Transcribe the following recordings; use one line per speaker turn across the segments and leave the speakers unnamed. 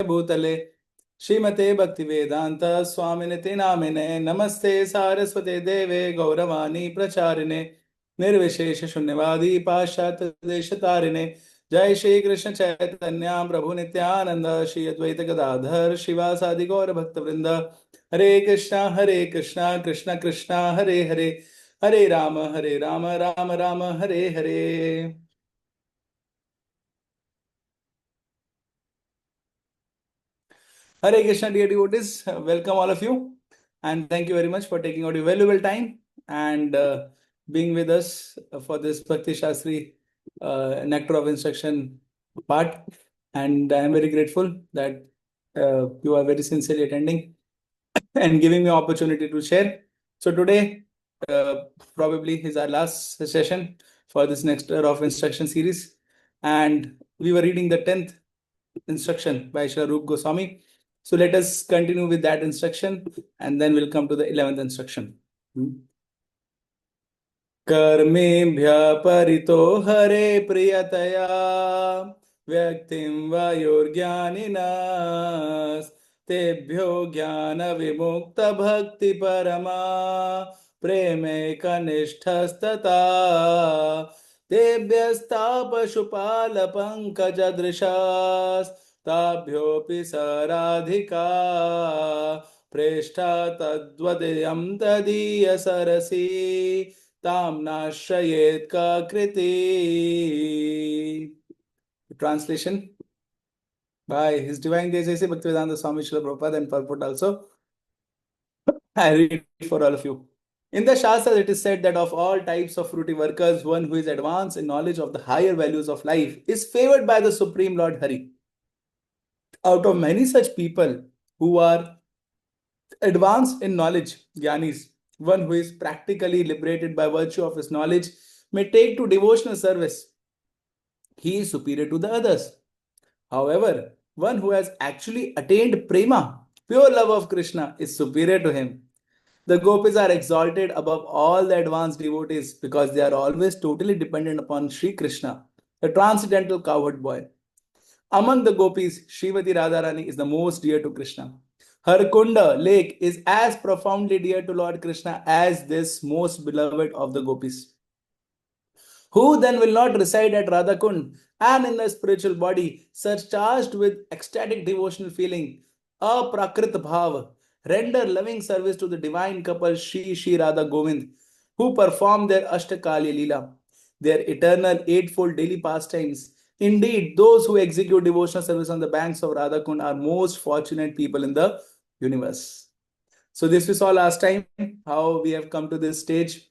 भूतले श्रीमते भक्तिवेदांत स्वामिनिति नामिने नमस्ते सारस्वते देवे गौरवाणी प्रचारिणे निर्विशेष शून्यवादी पाश्चात्य देशतारिणे जय श्री कृष्ण चैतन्य प्रभु नित्यानंद श्री अद्वैत गदाधर शिवासादि गौर भक्त वृंद हरे Krishna Krishna Krishna Hare Hare Hare Ram Ram Ram Hare Hare. Hare Krishna, dear devotees, welcome all of you, and thank you very much for taking out your valuable time and being with us for this Bhakti Shastri Nectar of Instruction part. And I am very grateful that you are very sincerely attending and giving me opportunity to share. So today, uh, probably is our last session for this Nectar of Instruction series, and we were reading the 10th instruction by Sri Rup Goswami. So let us continue with that instruction and then we'll come to the 11th instruction. कर्मेभ्यः परितो हरे प्रियतया व्यक्तिं वायोर्ज्ञानिनः तेभ्यो ज्ञानविमुक्तभक्तिपरमा प्रेमैकनिष्ठस्तथा तेभ्यस्तापशुपालपङ्कजदृशास्ताभ्योऽपि स राधिका प्रेष्ठा तद्वदयं तदीयसरसि ताम नाश्रयेत का कृति. Translation by His Divine Grace A.C. Bhaktivedanta Swami Srila Prabhupada and purport also. I read for all of you. In the Shastras, it is said that of all types of fruity workers, one who is advanced in knowledge of the higher values of life is favored by the Supreme Lord Hari. Out of many such people who are advanced in knowledge, Gyanis, one who is practically liberated by virtue of his knowledge, may take to devotional service. He is superior to the others. However, one who has actually attained prema, pure love of Krishna, is superior to him. The gopis are exalted above all the advanced devotees because they are always totally dependent upon Sri Krishna, the transcendental cowherd boy. Among the gopis, Srimati Radharani is the most dear to Krishna. Her Kunda lake is as profoundly dear to Lord Krishna as this most beloved of the gopis. Who then will not reside at Radhakund and in the spiritual body, surcharged with ecstatic devotional feeling, aprakrit bhav, render loving service to the divine couple Shri Radha Govind, who perform their Ashtakali Leela, their eternal eightfold daily pastimes. Indeed, those who execute devotional service on the banks of Radhakund are most fortunate people in the universe. So this we saw last time, how we have come to this stage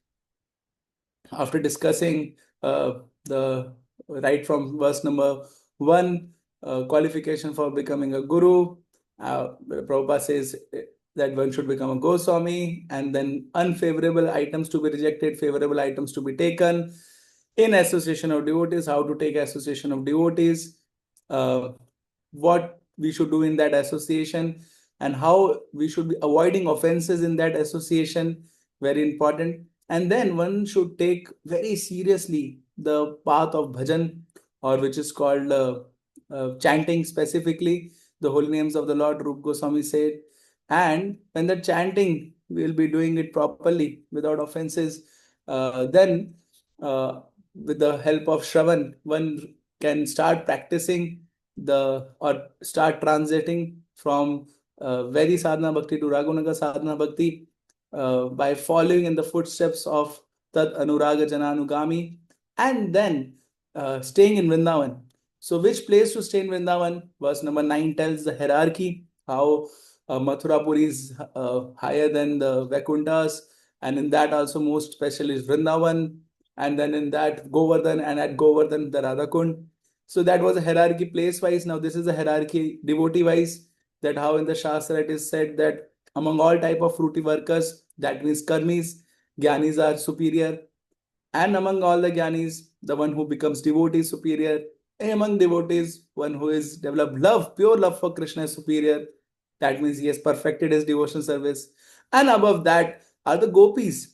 after discussing the right from verse number 1, qualification for becoming a guru. Prabhupada says that one should become a Goswami, and then unfavorable items to be rejected, favorable items to be taken. In association of devotees, how to take association of devotees, what we should do in that association, and how we should be avoiding offenses in that association, very important. And then one should take very seriously the path of bhajan, or which is called chanting, specifically the holy names of the Lord. Rup Goswami said, and when the chanting we will be doing it properly without offenses, then with the help of Shravan, one can start practicing or start transiting from very sadhana bhakti to ragunaga sadhana bhakti by following in the footsteps of Tad Anuraga Jananugami, and then staying in Vrindavan. So, which place to stay in Vrindavan? Verse number 9 tells the hierarchy, how Mathurapuri is higher than the Vaikunthas, and in that also most special is Vrindavan, and then in that Govardhan, and at Govardhan the Radhakund. So that was a hierarchy place wise. Now this is a hierarchy devotee wise, that how in the Shastra it is said that among all type of fruity workers, that means karmis, gyanis are superior, and among all the gyanis, the one who becomes devotee is superior, and among devotees, one who is developed love, pure love for Krishna is superior. That means he has perfected his devotional service. And above that are the gopis.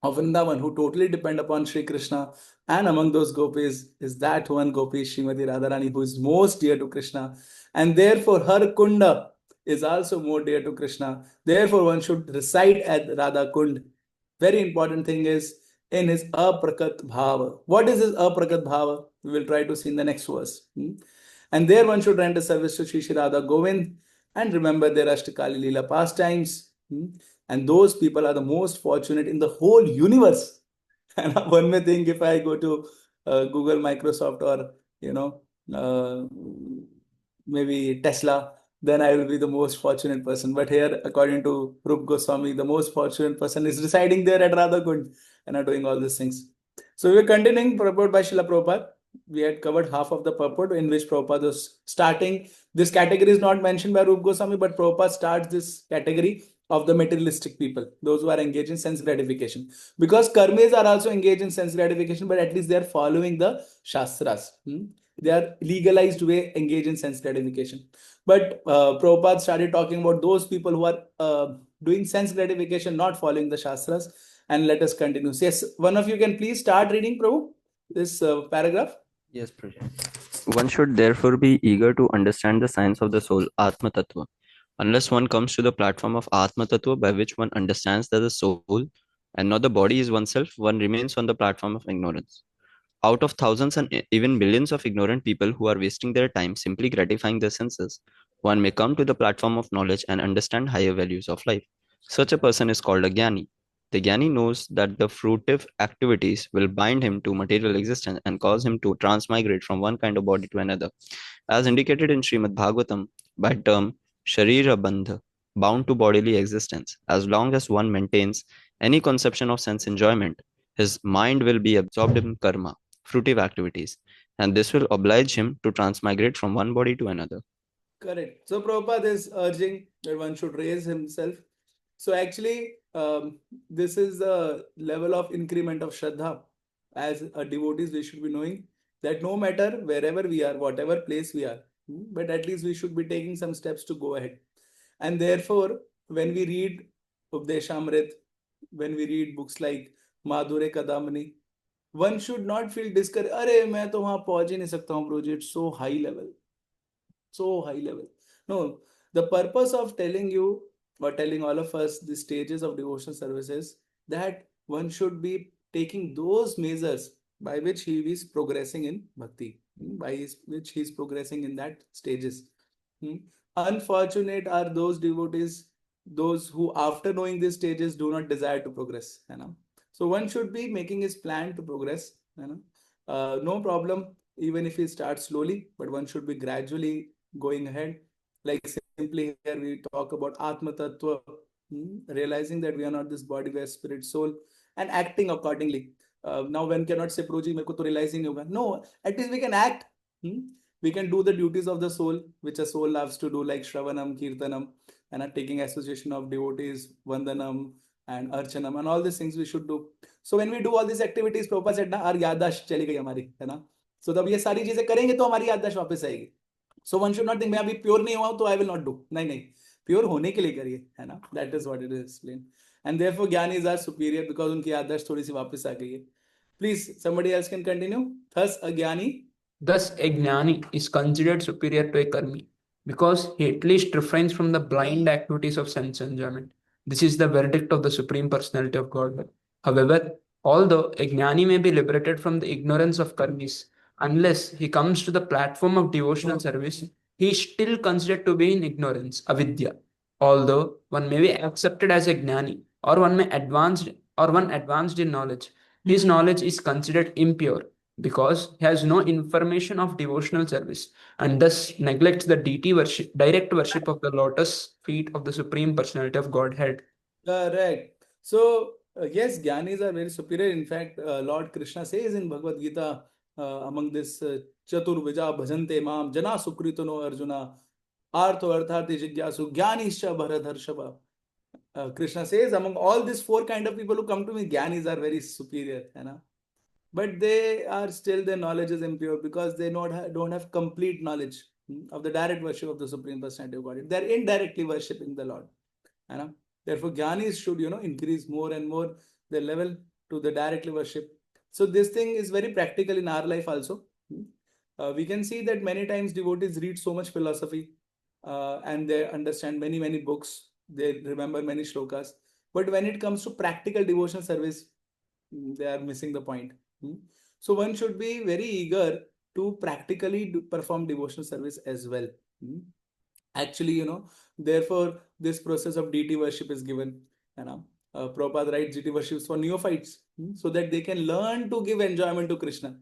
of Vrindavan who totally depend upon Sri Krishna. And among those gopis is that one gopi, Srimati Radharani, who is most dear to Krishna. And therefore, her kunda is also more dear to Krishna. Therefore, one should recite at Radha Kund. Very important thing is in his aprakat bhava. What is his aprakat bhava? We will try to see in the next verse. And there one should render service to Shri Radha Govind and remember their Ashtakali Leela pastimes. And those people are the most fortunate in the whole universe. And one may think if I go to Google, Microsoft, or you know, uh, maybe Tesla, then I will be the most fortunate person. But here, according to Rup Goswami, the most fortunate person is residing there at Radhakund and are doing all these things. So we're continuing purport by Srila Prabhupada. We had covered half of the purport in which Prabhupada was starting. This category is not mentioned by Rup Goswami, but Prabhupada starts this category of the materialistic people, those who are engaged in sense gratification. Because karmis are also engaged in sense gratification, but at least they are following the Shastras. They are legalized way engaged in sense gratification. But Prabhupada started talking about those people who are doing sense gratification, not following the Shastras. And let us continue. Yes, one of you can please start reading, Prabhu, this paragraph.
Yes, Prabhuji. One should therefore be eager to understand the science of the soul, Atma Tattva. Unless one comes to the platform of Atma Tattva, by which one understands that the soul and not the body is oneself, one remains on the platform of ignorance. Out of thousands and even millions of ignorant people who are wasting their time simply gratifying their senses, one may come to the platform of knowledge and understand higher values of life. Such a person is called a Gyani. The Gyani knows that the fruitive activities will bind him to material existence and cause him to transmigrate from one kind of body to another. As indicated in Srimad Bhagavatam by term Sharira Bandha, bound to bodily existence, as long as one maintains any conception of sense enjoyment, his mind will be absorbed in karma, fruitive activities, and this will oblige him to transmigrate from one body to another.
Correct. So Prabhupada is urging that one should raise himself. So actually, this is the level of increment of Shraddha. As a devotees, we should be knowing that no matter wherever we are, whatever place we are, but at least we should be taking some steps to go ahead. And therefore, when we read Updeshamrit, when we read books like Madhure Kadamani, one should not feel discouraged. अरे मैं तो वहां पहुंच ही नहीं सकता हूँ ब्रोजी, it's so high level, so high level. No, the purpose of telling you or telling all of us the stages of devotional services that one should be taking those measures by which he is progressing in bhakti, which he is progressing in that stages. Unfortunate are those devotees, those who after knowing these stages do not desire to progress. So one should be making his plan to progress. No problem even if he starts slowly, but one should be gradually going ahead. Like simply here we talk about Atma Tattva, realizing that we are not this body, we are spirit, soul, and acting accordingly. Now one cannot say, Proji, मेरे को तो realizing नहीं होगा. No, at least we can act. We can do the duties of the soul, which a soul loves to do, like Shravanam, Kirtanam, and taking association of devotees, Vandanam, and Archanam, and all these things we should do. So when we do all these activities, Prabhupada said, ना, our याददाश्त चली गई हमारी, है ना? So तब ये सारी चीजें करेंगे तो हमारी याददाश्त वापस आएगी. So one should not think मैं अभी प्योर नहीं हुआ तो I will not do. नहीं नहीं, प्योर होने के लिए करिए, है ना? That is what it is explained. And therefore Giani's are superior because उनकी याददाश्त थोड़ी सी वापस आ गई है. Please, somebody else can continue. Thus a ज्ञानी.
Thus, a jnani is considered superior to a karmi because he at least refrains from the blind activities of sense enjoyment. This is the verdict of the Supreme Personality of Godhead. However, although a jnani may be liberated from the ignorance of karmis, unless he comes to the platform of devotional service, he is still considered to be in ignorance, avidya. Although one may be accepted as a jnani or one advanced in knowledge, his knowledge is considered impure because he has no information of devotional service and thus neglects the deity worship, direct worship of the lotus feet of the Supreme Personality of Godhead.
Correct. So, yes, Gyanis are very superior. In fact, Lord Krishna says in Bhagavad Gita, among this Chaturvija bhajante mam jana sukritono arjuna artho arthati jigyasu jnanischa bharadharshava. Krishna says among all these four kind of people who come to me, Gyanis are very superior. But they are still, their knowledge is impure because they don't have complete knowledge of the direct worship of the Supreme Personality of Godhead. They're indirectly worshipping the Lord. Therefore, Gyanis should, increase more and more their level. to the directly worship. So this thing is very practical in our life also. We can see that many times devotees read so much philosophy and they understand many books. They remember many shlokas. But when it comes to practical devotion service, they are missing the point. So one should be very eager to practically perform devotional service as well. Actually, therefore this process of deity worship is given. Prabhupada writes deity worships for neophytes, so that they can learn to give enjoyment to Krishna.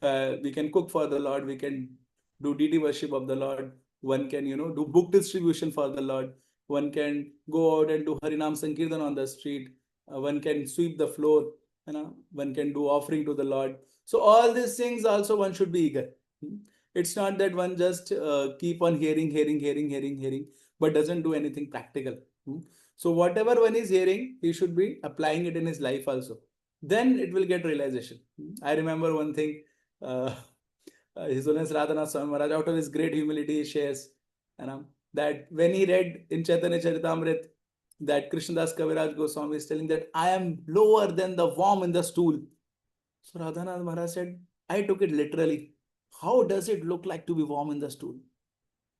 We can cook for the Lord, we can do deity worship of the Lord, one can do book distribution for the Lord, one can go out and do Harinam Sankirtan on the street, one can sweep the floor, one can do offering to the Lord. So all these things also one should be eager. It's not that one just keep on hearing, but doesn't do anything practical. So whatever one is hearing, he should be applying it in his life also. Then it will get realization. I remember one thing. Uh, His Holiness Radhanath Swami Maharaj, out of his great humility, he shares, that when he read in Chaitanya Charitamrita that Krishnadas Kaviraj Goswami is telling that I am lower than the worm in the stool. So Radhanath Maharaj said, I took it literally. How does it look like to be warm in the stool?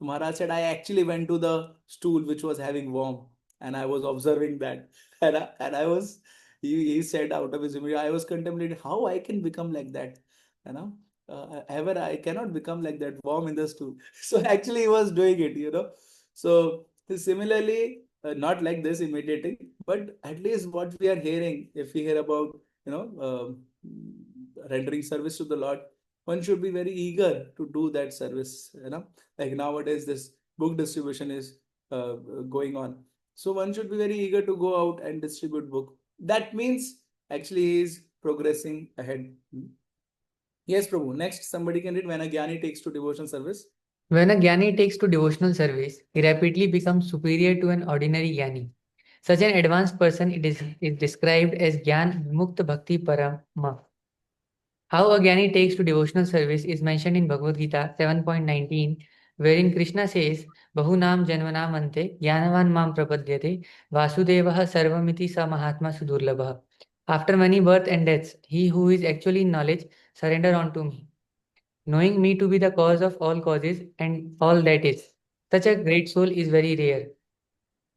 Maharaj said, I actually went to the stool which was having worm and I was observing that. He said out of his humility, I was contemplating how I can become like that. You know, ever I cannot become like that worm in the stool. So actually he was doing it. So similarly, not like this imitating, but at least what we are hearing, if we hear about, rendering service to the Lord, one should be very eager to do that service. Like nowadays this book distribution is going on, so one should be very eager to go out and distribute book. That means actually he is progressing ahead. Yes, Prabhu. Next, somebody can read when a Gyani takes to devotion service.
When a Gyani takes to devotional service, he rapidly becomes superior to an ordinary Gyani. Such an advanced person is described as Gyan Mukta Bhakti Parama. How a Gyani takes to devotional service is mentioned in Bhagavad Gita 7.19, wherein Krishna says, Bahunam Janvanam Ante Gyanavan Mam Prapadyate Vasudevah Sarvamiti Sa Mahatma Sudurlabha. After many birth and deaths, he who is actually in knowledge surrender unto me, knowing me to be the cause of all causes and all that is. Such a great soul is very rare.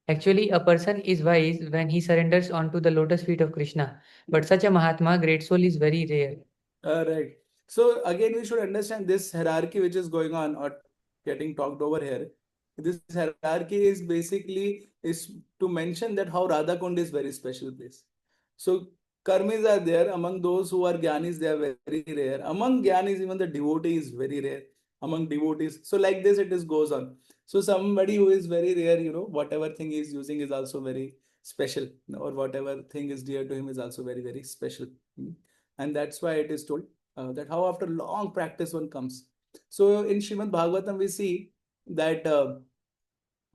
Actually, a person is wise when he surrenders onto the lotus feet of Krishna, but such a Mahatma, great soul, is very rare.
Right. So again, we should understand this hierarchy which is going on or getting talked over here. This hierarchy is basically is to mention that how Radha Kund is very special place. So karmis are there among those who are jnanis, they are very rare. Among jnanis, even the devotee is very rare. Among devotees, so like this it is goes on. So somebody who is very rare, whatever thing he is using is also very special, or whatever thing is dear to him is also very special. And that's why it is told that how after long practice one comes. So in Srimad Bhagavatam we see that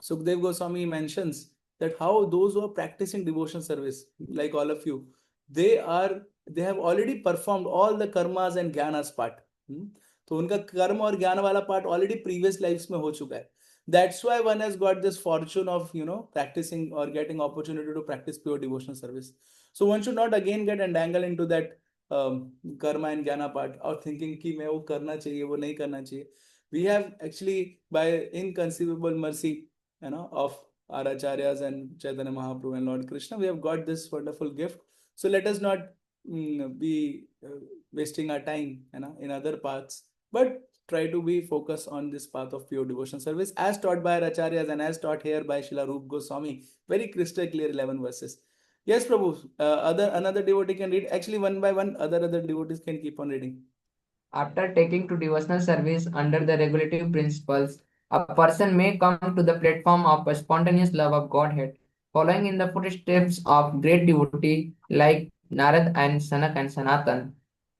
Sukdev Goswami mentions that how those who are practicing devotion service, like all of you, they have already performed all the karmas and jnanas part. तो उनका कर्म और ज्ञान वाला part already previous lives में हो चुका है. That's why one has got this fortune of practicing or getting opportunity to practice pure devotional service. So one should not again get entangled into that karma and jnana part or thinking कि मैं वो करना चाहिए वो नहीं करना चाहिए. We have actually by inconceivable mercy of our acharyas and Chaitanya Mahaprabhu and Lord Krishna, we have got this wonderful gift. So let us not be wasting our time in other paths, but try to be focused on this path of pure devotion service as taught by our acharyas and as taught here by Srila Rup Goswami. Very crystal clear 11 verses. Yes, Prabhu. Another devotee can read. Actually, one by one, other devotees can keep on reading.
After taking to devotional service under the regulative principles, a person may come to the platform of a spontaneous love of Godhead, following in the footsteps of great devotee like Narad and Sanak and Sanatan.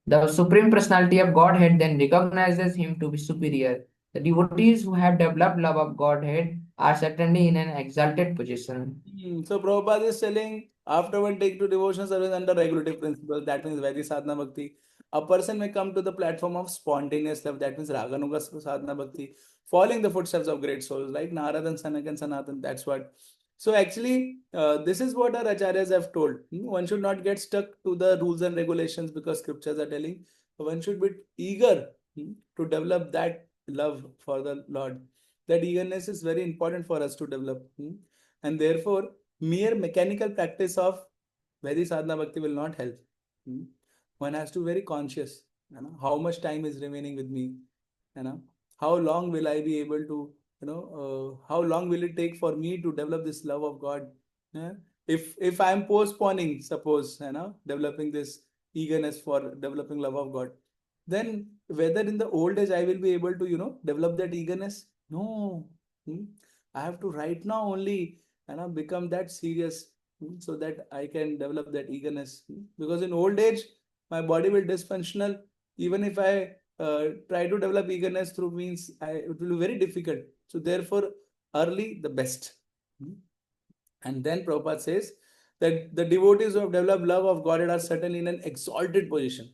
The Supreme Personality of Godhead then recognizes him to be superior. The devotees who have developed love of Godhead are certainly in an exalted position.
So Prabhupada is telling after one take to devotional service under regulative principles, that means Vaidhi Sadhana Bhakti, a person may come to the platform of spontaneous love, that means Raganuga Sadhana Bhakti, following the footsteps of great souls like Narad and Sanak and Sanatan. That's what So actually, this is what our acharyas have told. One should not get stuck to the rules and regulations because scriptures are telling. One should be eager to develop that love for the Lord. That eagerness is very important for us to develop. And therefore, mere mechanical practice of Vedi sadhana bhakti will not help. One has to be very conscious. How much time is remaining with me? How long will I be able to how long will it take for me to develop this love of God? Yeah? If I am postponing, suppose, developing this eagerness for developing love of God, then whether in the old age I will be able to develop that eagerness? No. Hmm? I have to right now only become that serious, so that I can develop that eagerness. Because in old age my body will dysfunctional. Even if I try to develop eagerness through means, it will be very difficult. So therefore, early the best. And then Prabhupada says that the devotees who have developed love of God are certainly in an exalted position.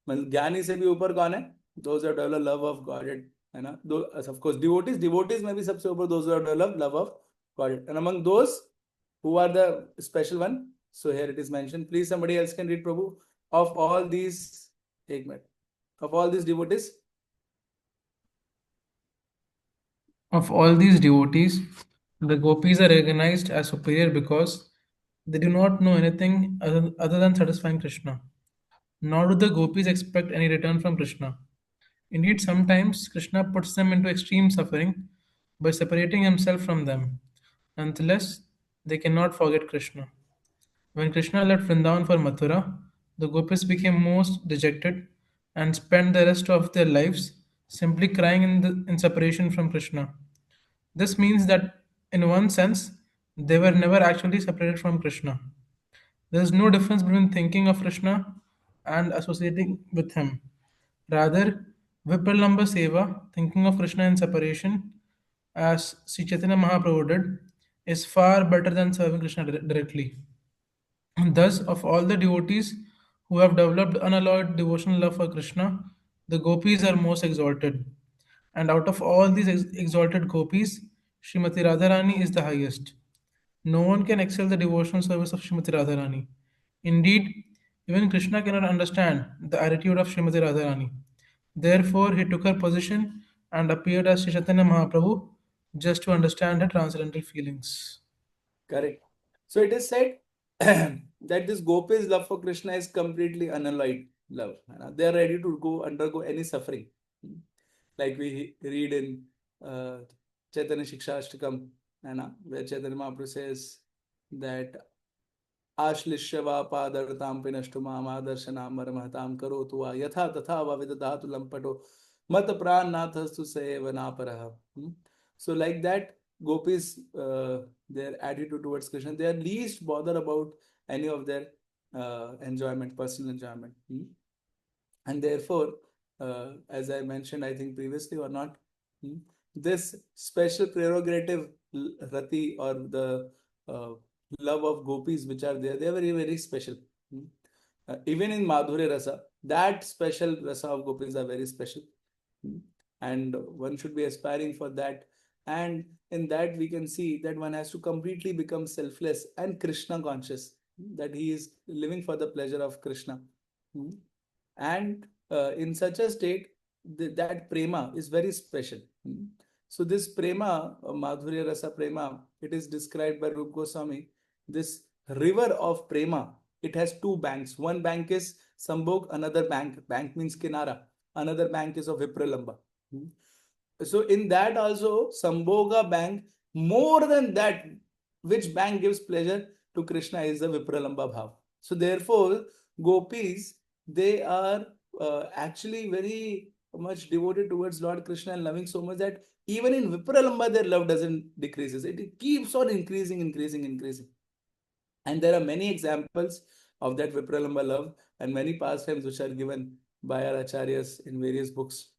मतलब ज्ञानी से भी ऊपर कौन है? Those who have developed love of Godhead, है ना? Of course, devotees में भी सबसे ऊपर those who have developed love of Godhead. And among those who are the special one, so here it is mentioned. Please, somebody else can read, Prabhu. Of all these, एक minute. Of all these devotees,
Of all these devotees, the gopis are recognized as superior because they do not know anything other than satisfying Krishna. Nor do the gopis expect any return from Krishna. Indeed, sometimes Krishna puts them into extreme suffering by separating himself from them, unless they cannot forget Krishna. When Krishna left Vrindavan for Mathura, the gopis became most dejected and spent the rest of their lives simply crying in separation from Krishna. This means that, in one sense, they were never actually separated from Krishna. There is no difference between thinking of Krishna and associating with him. Rather, Vipralamba Seva, thinking of Krishna in separation, as Sri Chaitanya Mahaprabhu did, is far better than serving Krishna directly. Thus, of all the devotees who have developed unalloyed devotional love for Krishna, the gopis are most exalted. And out of all these exalted gopis, Srimati Radharani is the highest. No one can excel the devotional service of Srimati Radharani. Indeed, even Krishna cannot understand the attitude of Srimati Radharani. Therefore, he took her position and appeared as Sri Chaitanya Mahaprabhu just to understand her transcendental feelings.
correct. So it is said that this gopis' love for Krishna is completely unalloyed love. They are ready to undergo any suffering. Like we read in Chaitanya Shikshashtakam, where Chaitanya Mahaprabhu says that आश्लिष्य वा पादरतां पिनष्टु मामादर्शनामरमहतां करोतु वा यथा तथा वा विदधातु लम्पटो मत प्राणनाथस्तु save नापरः. So like that, gopis, their attitude towards Krishna, they are least bothered about any of their enjoyment, personal enjoyment. And therefore, as I mentioned, I think previously or not, this special prerogative, rati, or the love of gopis which are there, they are very, very special. Even in Madhurya Rasa, that special rasa of gopis are very special. And one should be aspiring for that. And in that, we can see that one has to completely become selfless and Krishna conscious, that he is living for the pleasure of Krishna. And in such a state, that prema is very special. So this prema, Madhurya Rasa prema, it is described by Rup Goswami. This river of prema, it has two banks. One bank is Sambhog, another bank means Kinara. Another bank is of Vipralamba. So in that also, Sambhoga bank, more than that, which bank gives pleasure to Krishna is the Vipralamba Bhav. So therefore, gopis, they are actually very much devoted towards Lord Krishna and loving so much that even in Vipralamba, their love doesn't decreases. It keeps on increasing, increasing, increasing. And there are many examples of that Vipralamba love and many pastimes which are given by our acharyas in various books.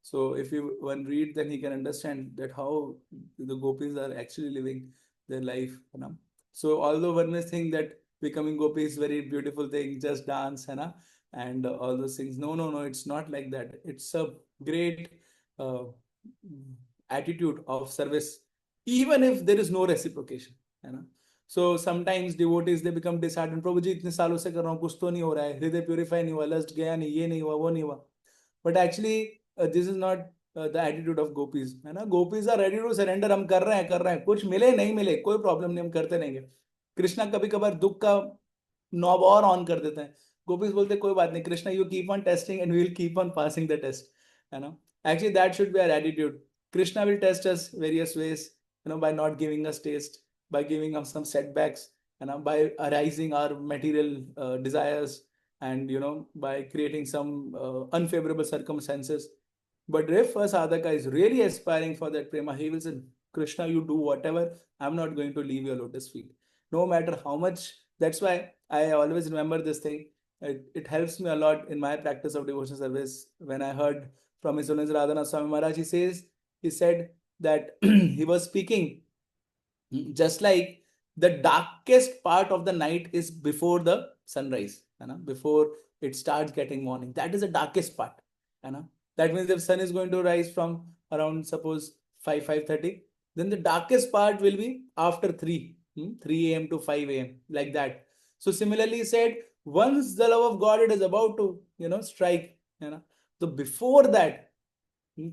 So if one read, then he can understand that how the gopis are actually living their life. So although one may think that becoming gopi is very beautiful thing, just dance, and all those things. No, no, no, it's not like that. It's a great uh, attitude of service, even if there is no reciprocation. है ना. So sometimes devotees they become disheartened. प्रभु जी इतने सालों से कर रहा हूँ कुछ तो नहीं हो रहा है, हृदय प्यूरिफाई नहीं हुआ, लस्ट गया नहीं, ये नहीं हुआ, वो नहीं हुआ. But actually this is not the attitude of gopis, है ना. Gopis are ready to surrender. हम कर रहे हैं, कुछ मिले नहीं मिले कोई प्रॉब्लम नहीं, हम करते रहेंगे. कृष्णा कभी कभार दुख का नॉब और ऑन कर देते हैं. गोपीज बोलते कोई बात नहीं Krishna, you keep on testing and we will keep on passing the test, है ना. Actually that should be our attitude. Krishna will test us various ways, by not giving us taste, by giving us some setbacks, by arising our material desires, and by creating some unfavorable circumstances. But if a sadhaka is really aspiring for that prema, he will say, Krishna, you do whatever, I'm not going to leave your lotus feet, no matter how much. That's why I always remember this thing. It helps me a lot in my practice of devotional service. When I heard from His Holiness Radhanath Swami Maharaj, he said that he was speaking just like the darkest part of the night is before the sunrise, before it starts getting morning. That is the darkest part, that means if sun is going to rise from around suppose 5:30, then the darkest part will be after 3 a.m. to 5 a.m., like that. So similarly he said, once the love of God it is about to strike, so before that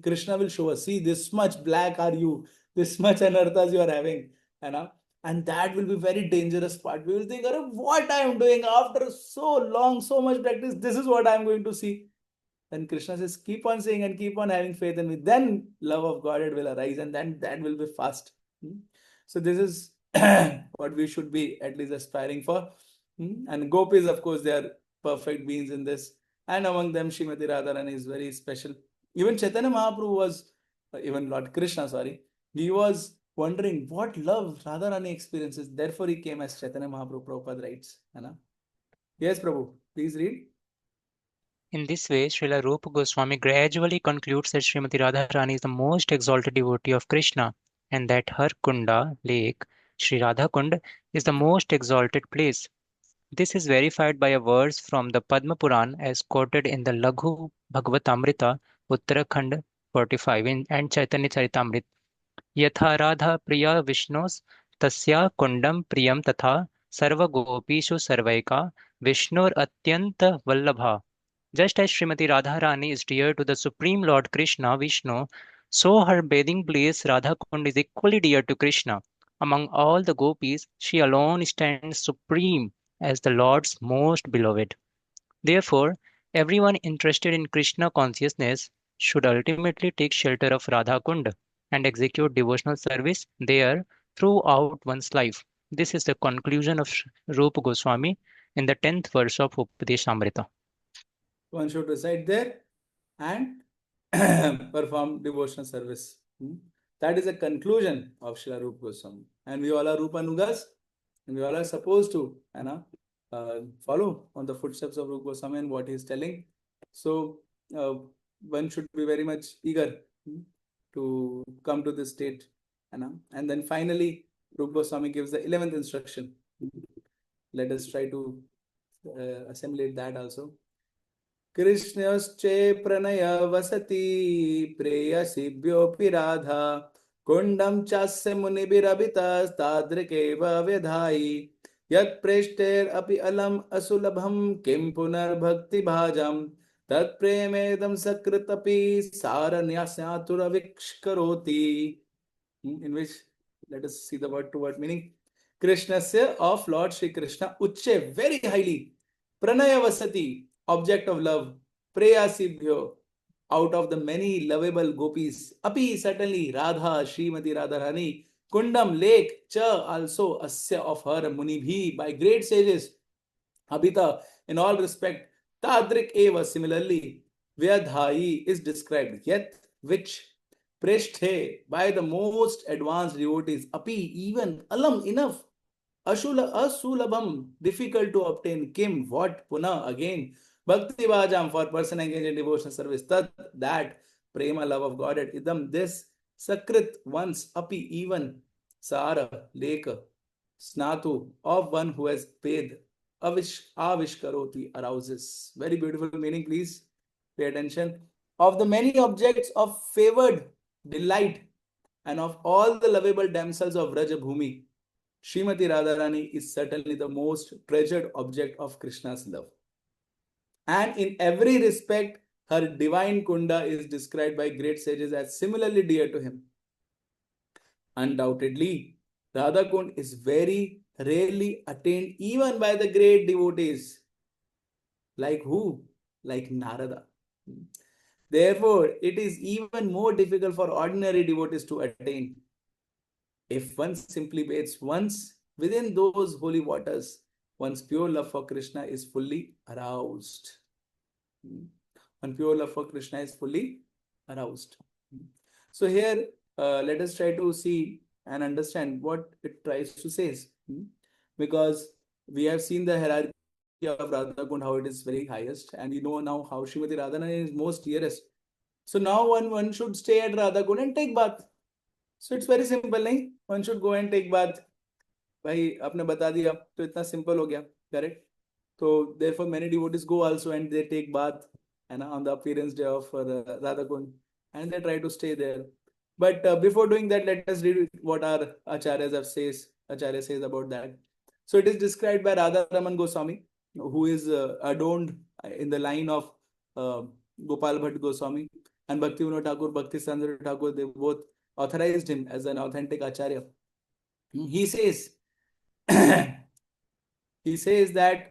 Krishna will show us, see, this much black are you, this much anarthas you are having, and that will be very dangerous part. We will think, what I am doing after so long, so much practice, this is what I am going to see. Then Krishna says, keep on saying and keep on having faith in me. Then love of Godhead will arise, and then that will be fast. So this is what we should be at least aspiring for. And gopis, of course, they are perfect beings in this. And among them, Srimati Radharani is very special. Even Chaitanya Mahaprabhu was, even Lord Krishna, sorry, he was wondering what love Radharani experiences. Therefore, he came as Chaitanya Mahaprabhu. Prabhupada writes. Yes, Prabhu, please read.
In this way, Srila Rupa Goswami gradually concludes that Srimati Radharani is the most exalted devotee of Krishna, and that her Kunda lake, Sri Radha Kund, is the most exalted place. This is verified by a verse from the Padma Puran as quoted in the Laghu Bhagavatamrita, Uttarakhand 45 and Chaitanya Charitamrita. यथा राधा प्रिया विष्णोस् तस्या कुण्डं प्रियं तथा सर्वगोपीषु सर्वैका विष्णोरत्यन्तवल्लभा. Just as Srimati Radharani is dear to the Supreme Lord Krishna, Vishnu, so her bathing place Radhakund is equally dear to Krishna. Among all the gopis, she alone stands supreme as the Lord's most beloved. Therefore, everyone interested in Krishna consciousness should ultimately take shelter of Radha Kund and execute devotional service there throughout one's life. This is the conclusion of Rupa Goswami in the 10th verse of Upadeshamrita.
One should reside there and perform devotional service. That is a conclusion of Srila Rupa Goswami. And we all are Rupanugas, and we all are supposed to follow on the footsteps of Rupa Goswami and what he is telling. So one should be very much eager to come to this state. And then finally, Rupa Goswami gives the 11th instruction. Let us try to assimilate that also. कृष्णश्चे Pranay वसति प्रेयसीभ्योऽपि राधा कुण्डं चास्य मुनिभिरभितस्तादृकेव व्यधायि यत्प्रेष्टेरपि अलम् असुलभं किं पुनर्भक्तिभाजं तत्प्रेमेदं सकृतपि सारन्यास्यातुरविक्ष्करोति. In which, let us see the word to word meaning. Krishnasya, of Lord Shri Krishna, Ucche, very highly, Pranaya Vasati, object of love, Preyasibhyo, out of the many lovable gopis, Api, certainly, Radha, Srimati Radharani, Kundam, lake, Cha, also, Asya, of her, Munibhi, by great sages, Abhita, in all respect, Tadrik Eva, similarly, Vyadhai is described, yet, which Preshthe, by the most advanced devotees, Api, even Alam, enough, Asulabham, difficult to obtain, Kim, what, Puna, again, Bhakti Bhajam, for person engaged in devotional service, Tat, that, Prema, love of God, at Idam, this, Sakrit, once, Api, even, Sara, Leka, Snatu, of one who has paid, Avishkaroti, arouses. Very beautiful meaning, please pay attention. Of the many objects of favored delight and of all the lovable damsels of Rajabhumi, Srimati Radharani is certainly the most treasured object of Krishna's love. And in every respect, her divine Kunda is described by great sages as similarly dear to him. Undoubtedly, Radha Kund is very rarely attained even by the great devotees. Like who? Like Narada. Therefore, it is even more difficult for ordinary devotees to attain. If one simply bathes once within those holy waters, one's pure love for Krishna is fully aroused. One pure love for Krishna is fully aroused. So here, let us try to see and understand what it tries to say. Because we have seen the hierarchy of Radha Kund, how it is very highest, and we know now how Srimati Radharani is most dearest. So now one should stay at Radha Kund and take bath. So it's very simple, nahi? One should go and take bath. भाई आपने बता दिया तो इतना simple हो गया, correct? So therefore many devotees go also and they take bath and on the appearance day of Radha Kund and they try to stay there. But before doing that, let us read what our Acharya says about that. So it is described by Radha Raman Goswami, who is adorned in the line of Gopal Bhatt Goswami and Bhakti Vinod Thakur, Bhakti Sandra Thakur. They both authorized him as an authentic Acharya. He says, he says that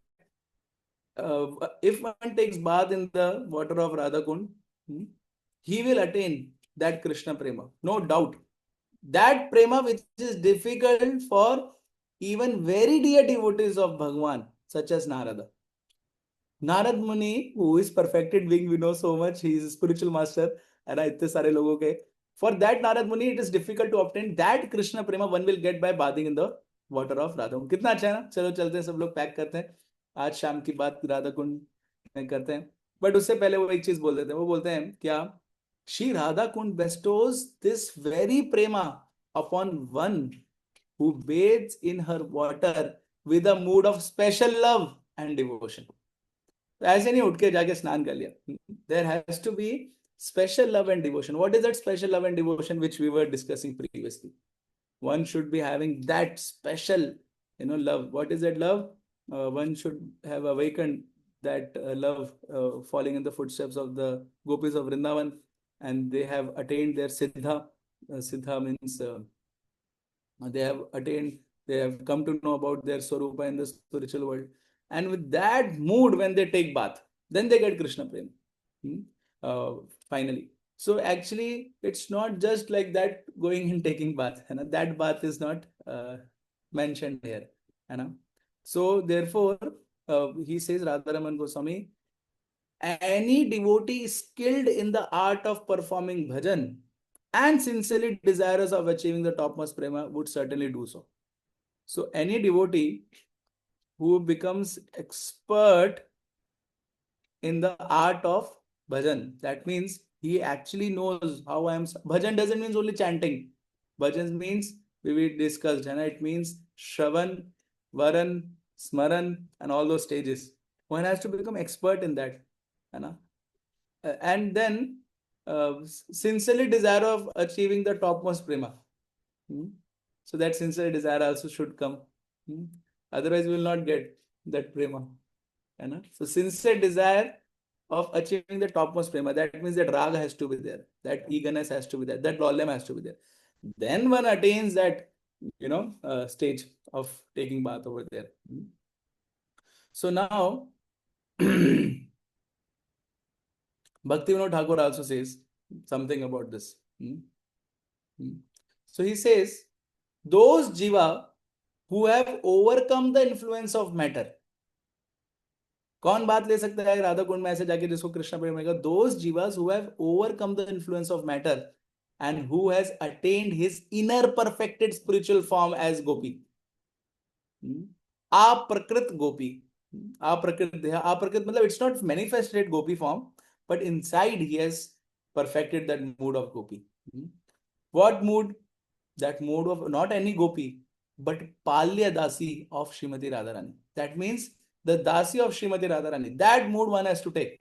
if one takes bath in the water of Radha Kund, he will attain that Krishna prema, no doubt. That prema which is difficult for even very dear devotees of Bhagwan, such as Narada. Narad Muni, who is perfected being, we know so much, he is a spiritual master, and itne sare logo ke. For that Narad Muni, it is difficult to obtain that Krishna prema one will get by bathing in the water of Radha Kund. कितना अच्छा है ना? चलो चलते हैं, सब लोग pack करते हैं, आज शाम की बात राधा कुंड में करते हैं. बट उससे पहले वो एक चीज बोल देते हैं, वो बोलते हैं क्या? Shri Radha Kund bestows this very prema upon one who bathes in her water with a mood of special love and devotion. ऐसे नहीं उठ के जाके स्नान कर लिया. There has to be special love and devotion. What is that special love and devotion which we were discussing previously? One should be having that special, love. What is that love? One should have awakened that love, falling in the footsteps of the gopis of Vrindavan, and they have attained their siddha. Siddha means they have come to know about their swarupa in the spiritual world. And with that mood, when they take bath, then they get Krishna prema. Finally. So actually, it's not just like that going and taking bath. That bath is not mentioned here. So therefore, he says, Radharaman Goswami, any devotee skilled in the art of performing bhajan and sincerely desirous of achieving the topmost prema would certainly do so. So any devotee who becomes expert in the art of bhajan, that means he actually knows how I am. Bhajan doesn't mean only chanting. Bhajan means, we discussed, and it means Shravan, Varan, Smaran, and all those stages. One has to become expert in that. And then sincerely desire of achieving the topmost prema. So that sincere desire also should come. Otherwise, we will not get that prema. So sincere desire of achieving the topmost prema, that means that raga has to be there, that eagerness has to be there, that volume has to be there. Then one attains that, stage of taking bath over there. So now, Bhakti Vinod Thakur also says something about this. So he says, those jiva who have overcome the influence of matter. कौन बात ले सकता है राधा कुंड में ऐसे जाके जिसको कृष्ण प्रेम मिलेगा? Those jivas who have overcome the influence of matter and who has attained his inner perfected spiritual form as gopi. Aprakrit gopi. Aprakrit matlab it's not manifested gopi form, but inside he has perfected that mood of gopi. What mood? That mood of not any gopi, but Palya Dasi of Srimati Radharani. That means the Dasi of Srimati Radharani. That mood one has to take,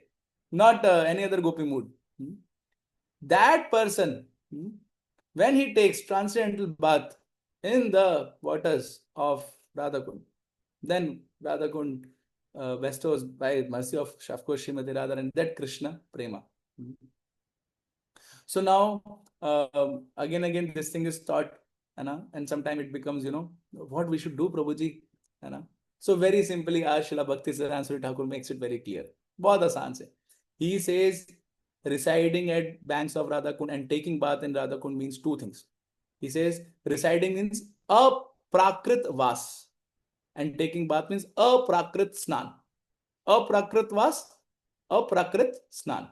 not any other gopi mood. That person, when he takes transcendental bath, in the waters of Radhakund. Then Radhakund bestows by mercy of course Srimati Radharani that Krishna Prema. So now again this thing is taught, and sometimes it becomes what we should do, Prabhuji. So very simply, our Srila Bhakti Siddhanta Surya Thakur makes it very clear. बहुत आसान से. He says residing at banks of Radhakund and taking bath in Radhakund means two things. He says residing means aprakrit vas, and taking bath means aprakrit snan. Aprakrit vas, aprakrit snan.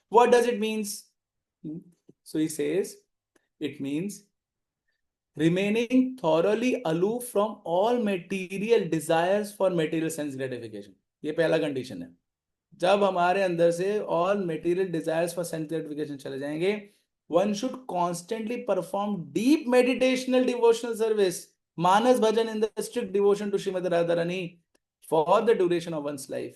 What does it means? So he says it means remaining thoroughly aloof from all material desires for material sense gratification. ये पहला condition है. जब हमारे अंदर से all material desires for sense gratification चले जाएंगे, one should constantly perform deep meditational devotional service, manas bhajan in the strict devotion to Srimati Radharani for the duration of one's life.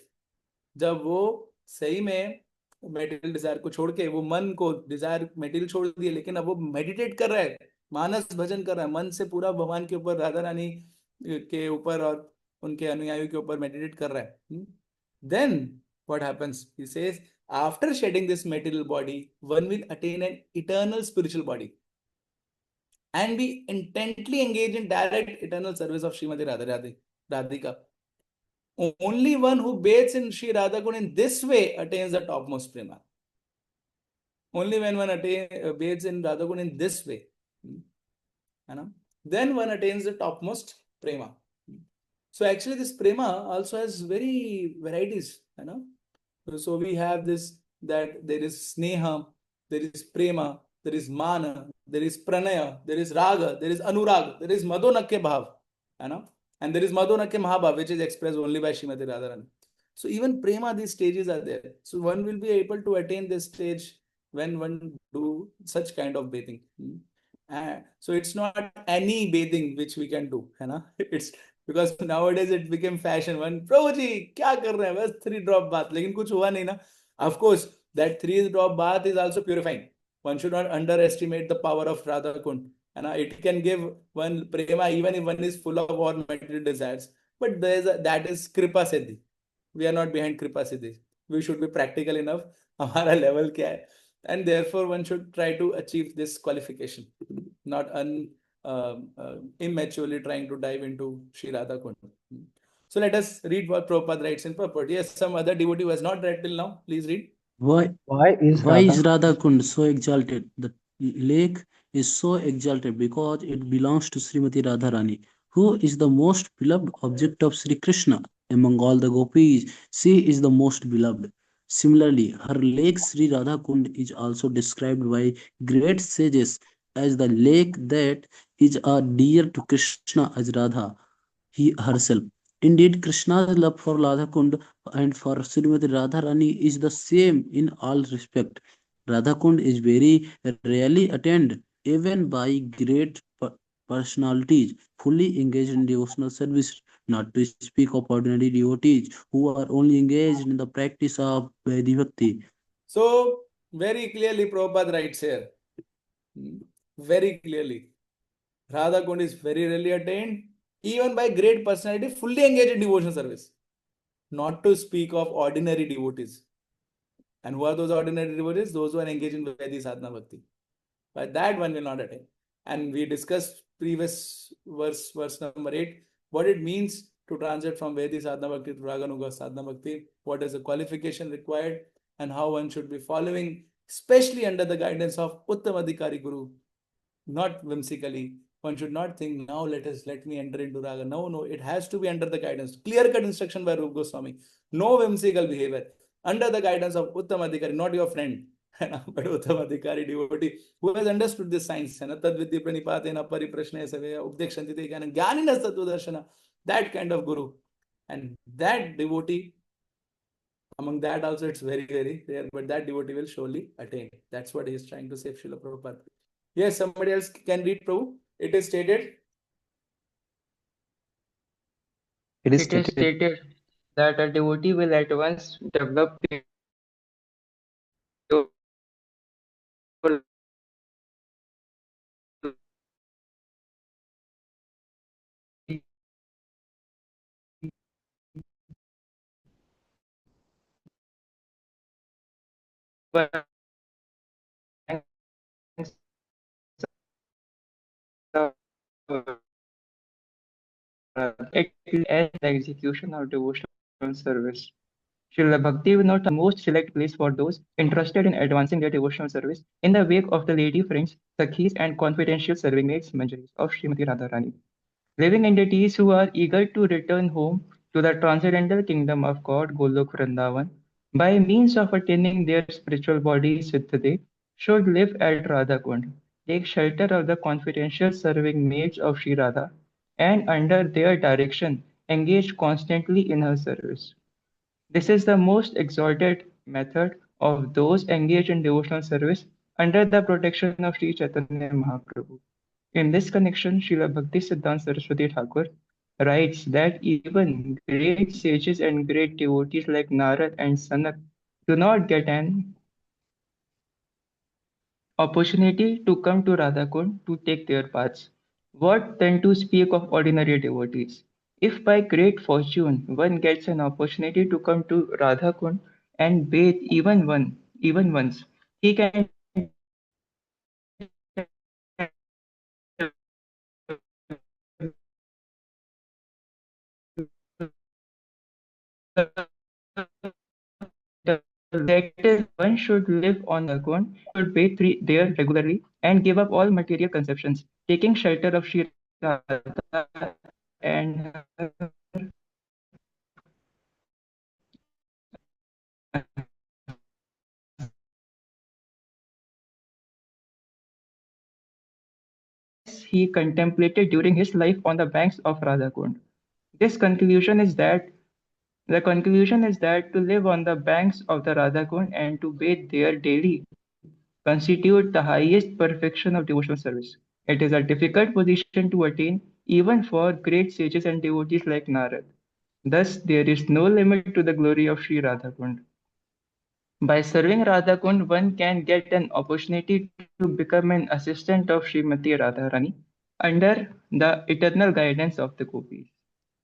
जब वो सही में मेटेरियल डिजायर को छोड़ के, वो मन को डिजायर मेटेरियल छोड़ दिए, लेकिन अब वो मेडिटेट कर रहा है, मानस भजन कर रहा है, मन से पूरा भगवान के ऊपर, राधा रानी के ऊपर और उनके अनुयायियों के ऊपर मेडिटेट कर रहा है, then what happens? He says, after shedding this material body, one will attain an eternal spiritual body and be intently engaged in direct eternal service of Srimati Radhika. Only one who bathes in Sri Radhakund in this way attains the topmost prema. Only when one bathes in Radhakund in this way, then one attains the topmost prema. So actually this prema also has very varieties. So we have this, that there is sneha, there is prema, there is mana, there is pranaya, there is raga, there is anurag, there is madonakya bhav, and there is madonakya mahabhav, which is expressed only by Srimati Radharani. So even prema, these stages are there. So one will be able to attain this stage when one do such kind of bathing. So it's not any bathing which we can do, it's because nowadays it became fashion. One, Prabhuji, kya kar rahe hain? Bas 3-drop bath, lekin kuch hua nahi na. Of course, that 3-drop bath is also purifying. One should not underestimate the power of Radha Kund. It can give one prema even if one is full of all material desires. But that is Kripa Siddhi. We are not behind Kripa Siddhi. We should be practical enough. Hamara level kya hai? And therefore one should try to achieve this qualification, not immaturely trying to dive into Sri Radha Kund. So let us read what Prabhupada writes in purport. Yes, some other devotee who has not read till now, please read.
Why is Radha Kund so exalted? The lake is so exalted because it belongs to Srimati Radharani, who is the most beloved object of Sri Krishna. Among all the gopis, she is the most beloved. Similarly, her lake Sri Radha Kund is also described by great sages as the lake that is dear to Krishna as Radha he herself. Indeed, Krishna's love for Radha Kund and for Srimati Radharani is the same in all respect. Radha Kund is very rarely attained, even by great personalities fully engaged in devotional service, not to speak of ordinary devotees who are only engaged in the practice of Vaidhi Bhakti.
So, very clearly, Prabhupada writes here, very clearly, Radha Kund is very rarely attained, even by great personality fully engaged in devotional service, not to speak of ordinary devotees. And who are those ordinary devotees? Those who are engaged in Vaidhi Sadhana Bhakti. But that one will not attain. And we discussed previous verse number 8, what it means to transit from Vaidhi Sadhana Bhakti to Raganuga Sadhana Bhakti, what is the qualification required, and how one should be following, especially under the guidance of Uttamadhikari Guru, not whimsically. One should not think, now let me enter into Raga. No, it has to be under the guidance. Clear-cut instruction by Rupa Goswami. No whimsical behavior. Under the guidance of Uttamadhikari, not your friend, but Uttamadhikari devotee who has understood this science. Tad vidya pranipatena pariprashna savaya updekshanti jnana jnanina sattvadarshana. That kind of guru. And that devotee, among that also it's very, very rare, but that devotee will surely attain. That's what he is trying to say, Srila Prabhupada. Yes, somebody else can read, Prabhu. It is stated.
It is
It is stated that a devotee will at once develop pure love it as the execution of devotional service. Srila Bhakti Vinod the most select place for those interested in advancing their devotional service in the wake of the lady friends, sakhis, and confidential serving maids, manjaris of Srimati Radharani. Living entities who are eager to return home to the transcendental kingdom of God, Golok Vrindavan, by means of attaining their spiritual bodies Siddhade, should live at Radha Kund, take shelter of the confidential serving maids of Sri Radha, and under their direction engage constantly in her service. This is the most exalted method of those engaged in devotional service under the protection of Sri Chaitanya Mahaprabhu. In this connection, Srila Bhakti Siddhanta Saraswati Thakur writes that even great sages and great devotees like Narad and Sanak do not get an opportunity to come to Radhakund to take their paths. What then to speak of ordinary devotees? If by great fortune one gets an opportunity to come to Radhakund and bathe even once, he can that is, one should live on Radhakund, should bathe there regularly, and give up all material conceptions, taking shelter of Sri Radha and he contemplated during his life on the banks of Radhakund. This conclusion is that The conclusion is that to live on the banks of the Radhakund and to bathe there daily constitute the highest perfection of devotional service. It is a difficult position to attain even for great sages and devotees like Narad. Thus, there is no limit to the glory of Sri Radhakund. By serving Radhakund, one can get an opportunity to become an assistant of Srimati Radharani under the eternal guidance of the gopis.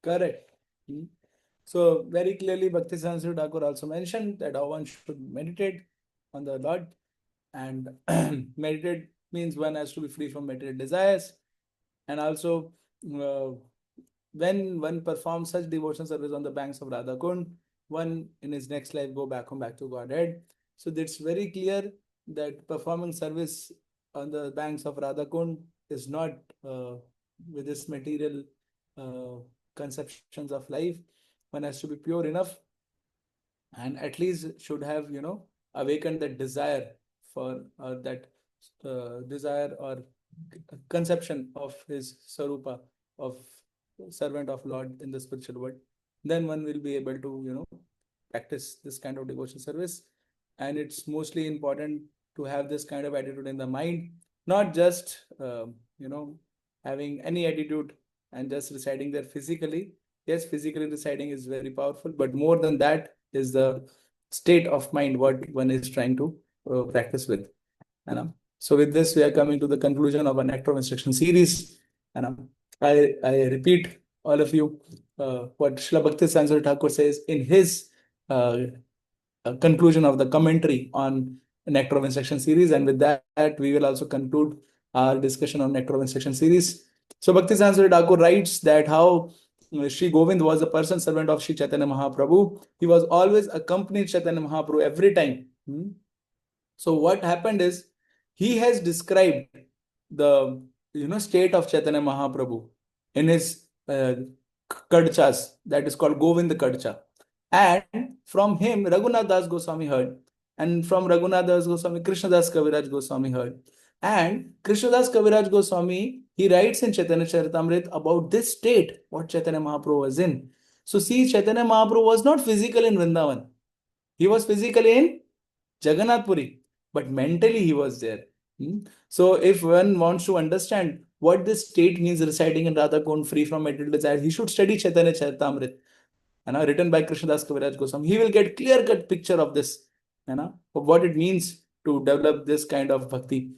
Correct. Hmm. So very clearly, Bhakti Siddhanta Thakur also mentioned that how one should meditate on the Lord, and meditate means one has to be free from material desires, and also uh, when one performs such devotional service on the banks of Radha Kund, one in his next life go back home, back to Godhead. So it's very clear that performing service on the banks of Radha Kund is not with this material uh, conceptions of life. One has to be pure enough and at least should have awakened that desire for that desire or conception of his sarupa of servant of Lord in the spiritual world. Then one will be able to practice this kind of devotion service. And it's mostly important to have this kind of attitude in the mind, not just having any attitude and just residing there physically. Yes, physically residing is very powerful, but more than that is the state of mind what one is trying to practice with. So with this, we are coming to the conclusion of our Nectar of Instruction series. I repeat all of you what Srila Bhakti Siddhanta Thakur says in his uh, conclusion of the commentary on Nectar of Instruction series. And with that, we will also conclude our discussion on Nectar of Instruction series. So Bhakti Siddhanta Thakur writes that how Sri Govind was a person servant of Sri Chaitanya Mahaprabhu. He was always accompanied Chaitanya Mahaprabhu every time. So what happened is he has described the state of Chaitanya Mahaprabhu in his Kadchas, that is called Govind Kadcha. And from him, Raghunath Das Goswami heard. And from Raghunath Das Goswami, Krishnadas Kaviraj Goswami heard. And Krishnadas Kaviraj Goswami, he writes in Chaitanya Charitamrita about this state, what Chaitanya Mahaprabhu was in. So see, Chaitanya Mahaprabhu was not physical in Vrindavan. He was physical in Jagannath Puri, but mentally he was there. So if one wants to understand what this state means residing in Radha Kund, free from material desire, he should study Chaitanya Charitamrita, written by Krishnadas Kaviraj Goswami. He will get clear-cut picture of this, of what it means to develop this kind of bhakti,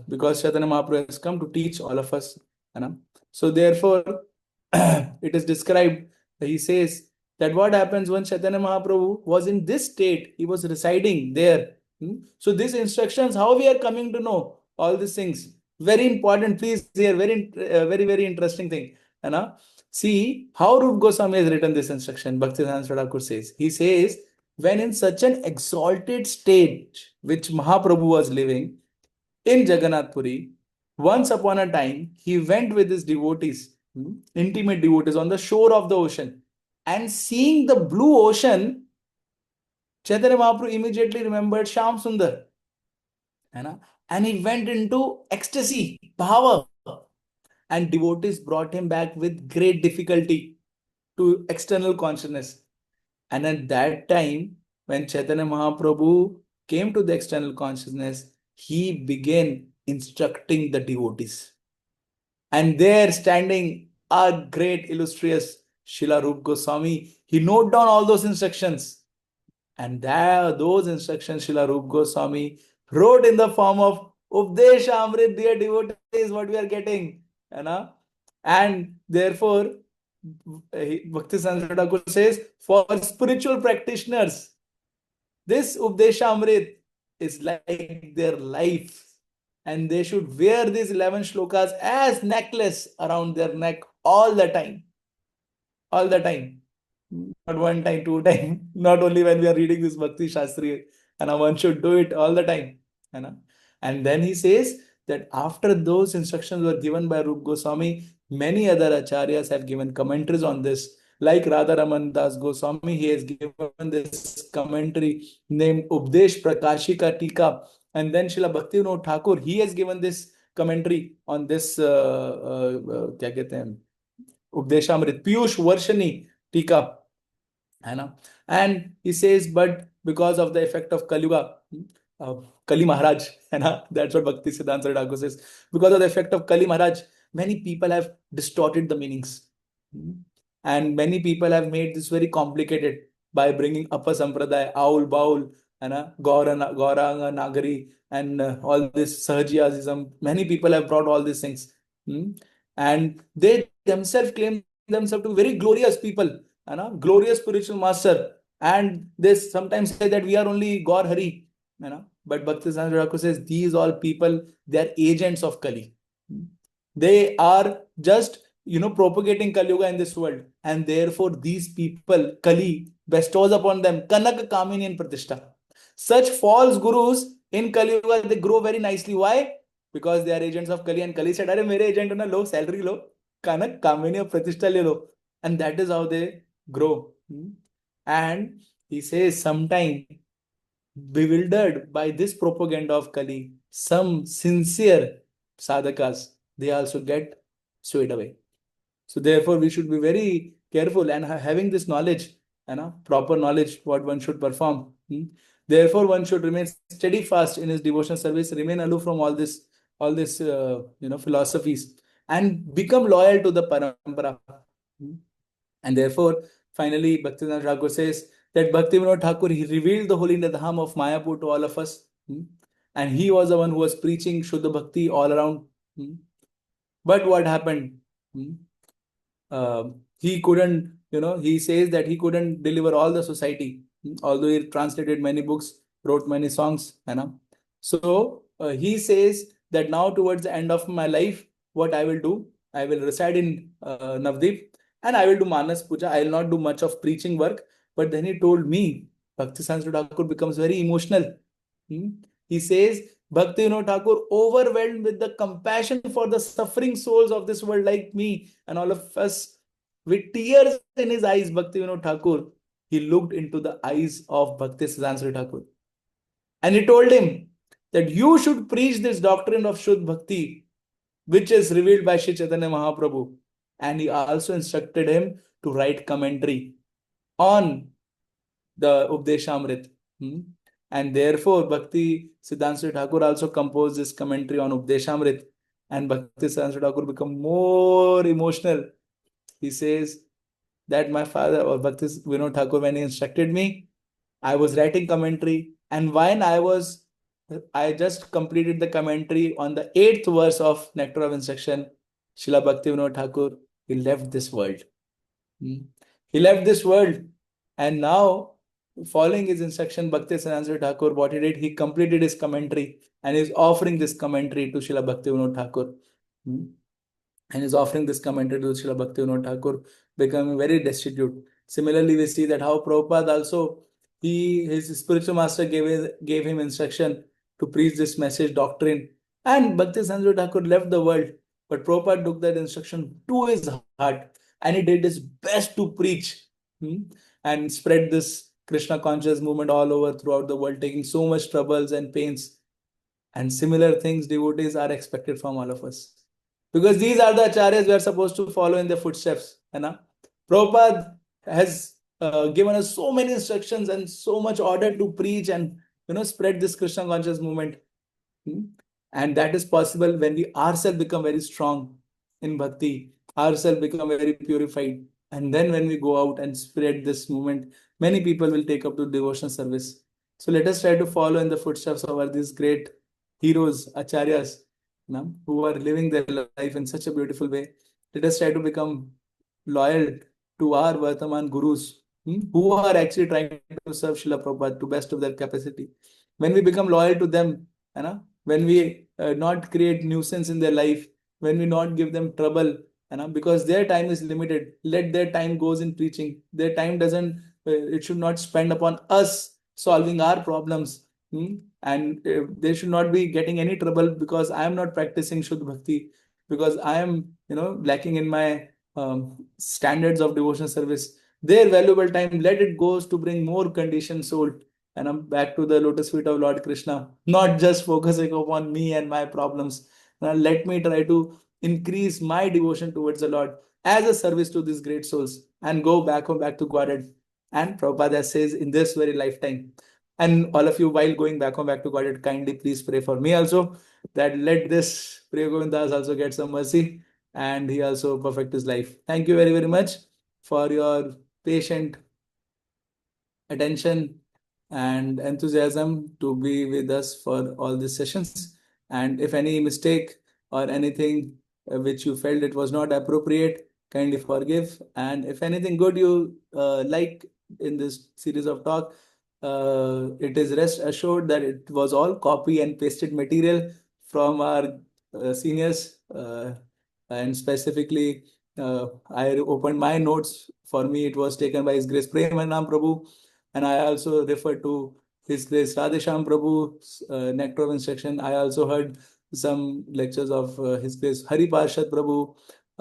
because Chaitanya Mahaprabhu has come to teach all of us. So therefore, it is described, he says that what happens when Chaitanya Mahaprabhu was in this state, he was residing there. So these instructions, how we are coming to know all these things, very important. Please hear, very interesting thing. See how Rup Goswami has written this instruction. Bhaktivedanta Thakur says, he says, when in such an exalted state which Mahaprabhu was living in Jagannath Puri, once upon a time he went with his devotees, intimate devotees, on the shore of the ocean, and seeing the blue ocean, Chaitanya Mahaprabhu immediately remembered Shyam Sundar. And he went into ecstasy, power. And devotees brought him back with great difficulty to external consciousness. And at that time, when Chaitanya Mahaprabhu came to the external consciousness, he began instructing the devotees. And there standing a great illustrious Srila Rup Goswami, he noted down all those instructions. And there, those instructions Srila Rup Goswami wrote in the form of Updesha Amrit, dear devotees, what we are getting. And therefore, Bhakti Siddhanta Thakur says, for spiritual practitioners, this Updesha Amrit is like their life. And they should wear these 11 shlokas as necklace around their neck all the time. All the time. Not one time, two time. Not only when we are reading this Bhakti Shastri. And one should do it all the time. And then he says that after those instructions were given by Rup Goswami, many other acharyas have given commentaries on this. Like Radharaman Das Goswami, he has given this commentary named Updesh Prakashika Tika. And then Srila Bhaktivinoda Thakur, he has given this commentary on this क्या कहते हैं Updeshamrit Piyush Varshani Tika. And he says, but because of the effect of Kali Yuga, Kali Maharaj, that's what Bhakti Siddhanta Thakur says. Because of the effect of Kali Maharaj, many people have distorted the meanings. And many people have made this very complicated by bringing Apa Sampradaya, Aul Baul, Gauranga Nagari, and all this Sahajiyasm. Many people have brought all these things. And they themselves claim themselves to be very glorious people, glorious spiritual master. And they sometimes say that we are only Gaur Hari. But Bhakti Siddhanta Thakur says these all people, they are agents of Kali. They are just propagating Kali Yuga in this world, and therefore these people, Kali bestows upon them Kanak Kamini and Pratishtha. Such false gurus in Kali Yuga, they grow very nicely. Why? Because they are agents of Kali, and Kali said, "Arey, mere agent ho na, lo salary lo, Kanak Kamini or Pratishtha le lo," and that is how they grow. And he says, sometime bewildered by this propaganda of Kali, some sincere sadhakas, they also get swayed away. So therefore, we should be very careful and having this knowledge, proper knowledge, what one should perform. Therefore, one should remain steadfast in his devotional service, remain aloof from all this philosophies, and become loyal to the parampara. And therefore, finally, Bhaktivinoda Thakur says that Bhaktivinoda Thakur, he revealed the holy Dham of Mayapur to all of us. And he was the one who was preaching Shuddha Bhakti all around. But what happened? He couldn't, he says that he couldn't deliver all the society, although he translated many books, wrote many songs. So he says that now towards the end of my life, what I will do, I will reside in Navdeep and I will do Manas Puja. I will not do much of preaching work. But then he told me, Bhakti Siddhanta Thakur becomes very emotional. He says, Bhaktivinoda Thakur, overwhelmed with the compassion for the suffering souls of this world like me and all of us, with tears in his eyes, Bhaktivinoda Thakur, he looked into the eyes of Bhakti Siddhanta Thakur. And he told him that you should preach this doctrine of Shuddha Bhakti, which is revealed by Shri Chaitanya Mahaprabhu. And he also instructed him to write commentary on the Updeshamrit. And therefore, Bhakti Siddhanta Thakur also composed this commentary on Updeshamrit. And Bhakti Siddhanta Thakur became more emotional. He says that my father, or Bhakti Vinod Thakur, when he instructed me, I was writing commentary. And when I just completed the commentary on the 8th verse of Nectar of Instruction, Srila Bhakti Vinod Thakur, he left this world. He left this world, and now, following his instruction, Bhakti Siddhanta Thakur, what he did, he completed his commentary and is offering this commentary to Srila Bhaktivinoda Thakur. Hmm. And is offering this commentary to Srila Bhaktivinoda Thakur, becoming very destitute. Similarly, we see that how Prabhupada also, his spiritual master gave him instruction to preach this message doctrine. And Bhakti Siddhanta Thakur left the world, but Prabhupada took that instruction to his heart and he did his best to preach, and spread this Krishna conscious movement all over throughout the world, taking so much troubles and pains. And similar things devotees are expected from all of us. Because these are the acharyas we are supposed to follow in their footsteps. Prabhupada has given us so many instructions and so much order to preach and spread this Krishna conscious movement. And that is possible when we ourselves become very strong in bhakti, ourselves become very purified. And then when we go out and spread this movement, many people will take up to devotion service. So let us try to follow in the footsteps of our these great heroes, acharyas, who are living their life in such a beautiful way. Let us try to become loyal to our Vartaman gurus, who are actually trying to serve Srila Prabhupada to best of their capacity. When we become loyal to them, when we not create nuisance in their life, when we not give them trouble, because their time is limited, let their time goes in preaching. Their time doesn't, it should not spend upon us solving our problems. And they should not be getting any trouble because I am not practicing Shuddha Bhakti, because I am, lacking in my standards of devotional service. Their valuable time, let it goes to bring more conditioned soul and I'm back to the lotus feet of Lord Krishna, not just focusing upon me and my problems. Now, let me try to increase my devotion towards the Lord as a service to these great souls and go back home, back to Godhead. And Prabhupada says in this very lifetime. And all of you, while going back home, back to Godhead, kindly please pray for me also that let this Priya Govindas also get some mercy and he also perfect his life. Thank you very, very much for your patient attention and enthusiasm to be with us for all these sessions. And if any mistake or anything which you felt it was not appropriate, kindly forgive. And if anything good you like in this series of talk, it is rest assured that it was all copy and pasted material from our seniors. And specifically, I opened my notes. For me, it was taken by His Grace Premanam Prabhu. And I also refer to His Grace Radhesham Prabhu's nectar of instruction. I also heard some lectures of His Grace Hari Parshad Prabhu,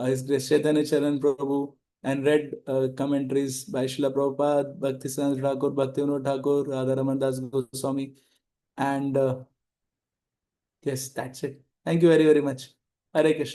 His Grace Chaitanya Charan Prabhu, and read commentaries by Srila Prabhupada, Bhakti Siddhanta Thakur, Bhaktivinoda Thakur, Radha Raman Das Goswami. And yes, that's it. Thank you very, very much. Hare Krishna.